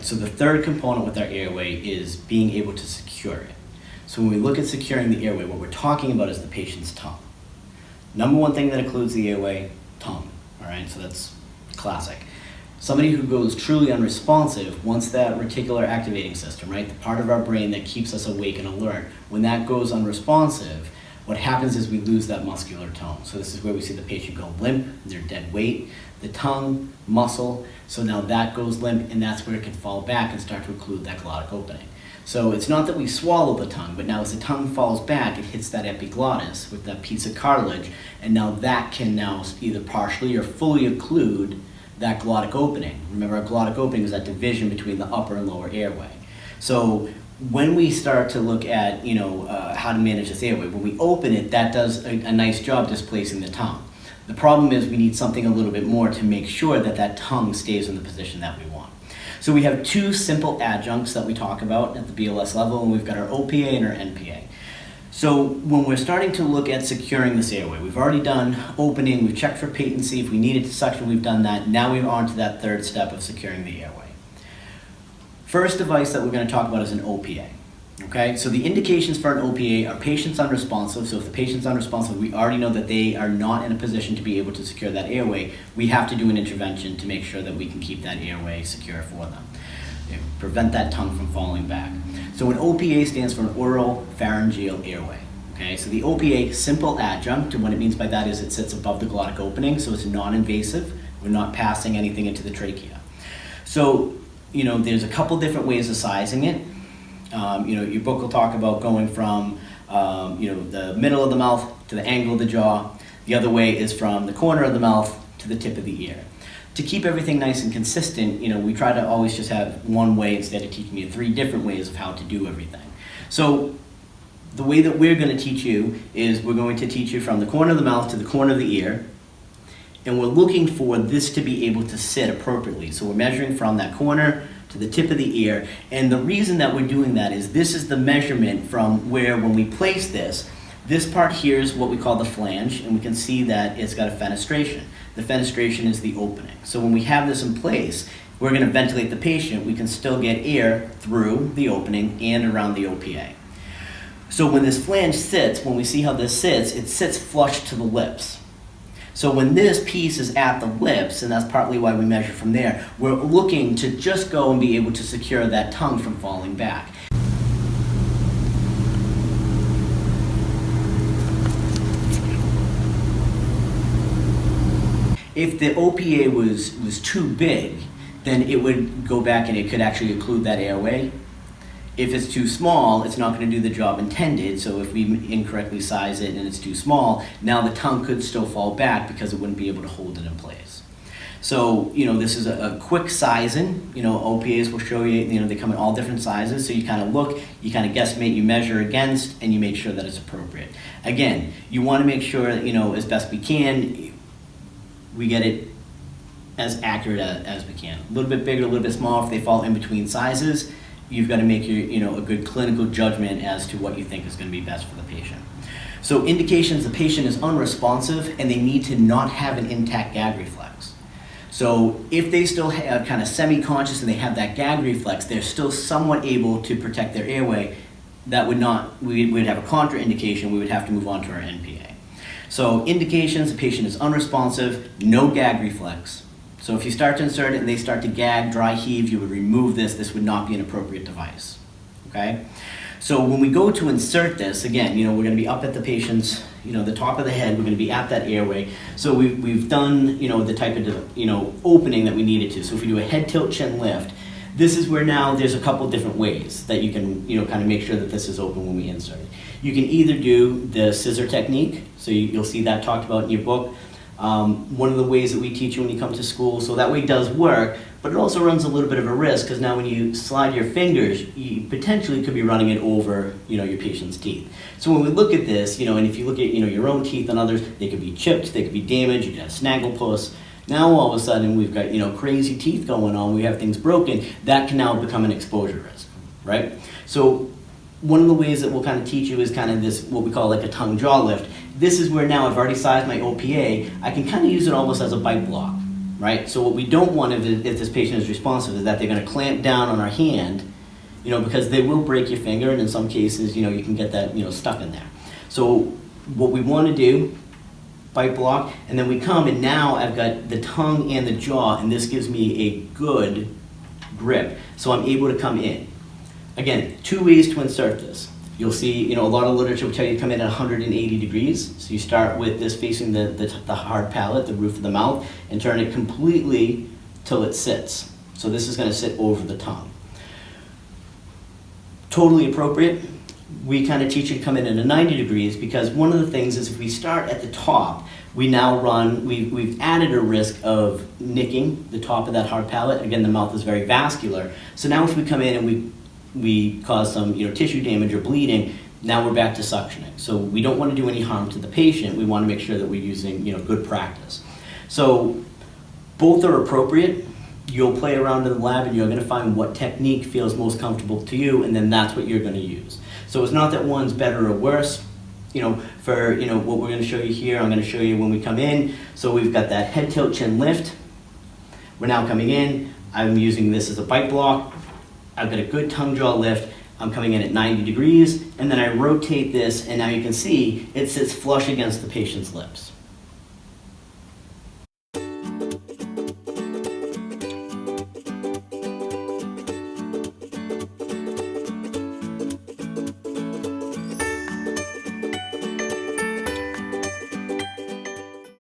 right, so the third component with our airway is being able to secure it. So when we look at securing the airway, what we're talking about is the patient's tongue. Number one thing that includes the airway, tongue, all right, so that's classic. Somebody who goes truly unresponsive, once that reticular activating system, right, the part of our brain that keeps us awake and alert, when that goes unresponsive, what happens is we lose that muscular tone. So this is where we see the patient go limp, their dead weight, the tongue, muscle, so now that goes limp, and that's where it can fall back and start to occlude that glottic opening. So it's not that we swallow the tongue, but now as the tongue falls back, it hits that epiglottis with that piece of cartilage, and now that can now either partially or fully occlude that glottic opening. Remember, our glottic opening is that division between the upper and lower airway. So when we start to look at, how to manage this airway, when we open it, that does a nice job displacing the tongue. The problem is we need something a little bit more to make sure that that tongue stays in the position that we want. So we have two simple adjuncts that we talk about at the BLS level, and we've got our OPA and our NPA. So when we're starting to look at securing this airway, we've already done opening, we've checked for patency, if we needed to suction, we've done that. Now we're on to that third step of securing the airway. First device that we're going to talk about is an OPA. Okay, so the indications for an OPA are patients unresponsive. So if the patient's unresponsive, we already know that they are not in a position to be able to secure that airway. We have to do an intervention to make sure that we can keep that airway secure for them. Prevent that tongue from falling back. So an OPA stands for an oral pharyngeal airway. Okay, so the OPA, simple adjunct, and what it means by that is it sits above the glottic opening, so it's non-invasive. We're not passing anything into the trachea. So, there's a couple different ways of sizing it. Your book will talk about going from, the middle of the mouth to the angle of the jaw. The other way is from the corner of the mouth to the tip of the ear. To keep everything nice and consistent, we try to always just have one way instead of teaching you 3 different ways of how to do everything. So the way that we're going to teach you is we're going to teach you from the corner of the mouth to the corner of the ear, and we're looking for this to be able to sit appropriately. So we're measuring from that corner to the tip of the ear, and the reason that we're doing that is this is the measurement from where, when we place this part here is what we call the flange, and we can see that it's got a fenestration. The fenestration is the opening. So when we have this in place, we're going to ventilate the patient. We can still get air through the opening and around the OPA. So when this flange sits, when we see how this sits, it sits flush to the lips. So when this piece is at the lips, and that's partly why we measure from there, we're looking to just go and be able to secure that tongue from falling back. If the OPA was too big, then it would go back and it could actually occlude that airway. If it's too small, it's not going to do the job intended. So if we incorrectly size it and it's too small, now the tongue could still fall back because it wouldn't be able to hold it in place. So, this is a quick sizing. OPAs will show you, they come in all different sizes. So you kind of look, you kind of guesstimate, you measure against, and you make sure that it's appropriate. Again, you want to make sure, as best we can, we get it as accurate as we can. A little bit bigger, a little bit smaller. If they fall in between sizes, you've got to make a good clinical judgment as to what you think is going to be best for the patient. So indications the patient is unresponsive and they need to not have an intact gag reflex. So if they still have kind of semi-conscious and they have that gag reflex, they're still somewhat able to protect their airway. That would not, we would have a contraindication, we would have to move on to our NPA. So indications the patient is unresponsive, no gag reflex. So if you start to insert it and they start to gag, dry heave, you would remove this. This would not be an appropriate device, okay? So when we go to insert this, again, we're gonna be up at the patient's, the top of the head, we're gonna be at that airway. So we've done, the type of, opening that we needed to. So if we do a head tilt chin lift, this is where now there's a couple different ways that you can, kind of make sure that this is open when we insert it. You can either do the scissor technique, so you'll see that talked about in your book. One of the ways that we teach you when you come to school, so that way does work, but it also runs a little bit of a risk because now when you slide your fingers, you potentially could be running it over, your patient's teeth. So when we look at this, and if you look at, your own teeth and others, they could be chipped, they could be damaged, you can have snagglepuss. Now all of a sudden we've got, crazy teeth going on, we have things broken, that can now become an exposure risk, right? So one of the ways that we'll kind of teach you is kind of this, what we call like a tongue jaw lift. This is where now I've already sized my OPA, I can kind of use it almost as a bite block. right? So what we don't want if this patient is responsive is that they're going to clamp down on our hand, because they will break your finger, and in some cases, you can get that, stuck in there. So what we want to do, bite block, and then we come, and now I've got the tongue and the jaw, and this gives me a good grip. So I'm able to come in. Again, 2 ways to insert this. You'll see, a lot of literature will tell you to come in at 180 degrees. So you start with this facing the hard palate, the roof of the mouth, and turn it completely till it sits. So this is going to sit over the tongue. Totally appropriate. We kind of teach you to come in at 90 degrees because one of the things is if we start at the top, we've added a risk of nicking the top of that hard palate. Again, the mouth is very vascular. So now if we come in and we cause some tissue damage or bleeding, now we're back to suctioning. So we don't want to do any harm to the patient. We want to make sure that we're using good practice. So both are appropriate. You'll play around in the lab and you're going to find what technique feels most comfortable to you, and then that's what you're going to use. So it's not that one's better or worse. For what we're going to show you here, I'm going to show you when we come in. So we've got that head tilt chin lift. We're now coming in. I'm using this as a bite block. I've got a good tongue jaw lift. I'm coming in at 90 degrees, and then I rotate this, and now you can see it sits flush against the patient's lips.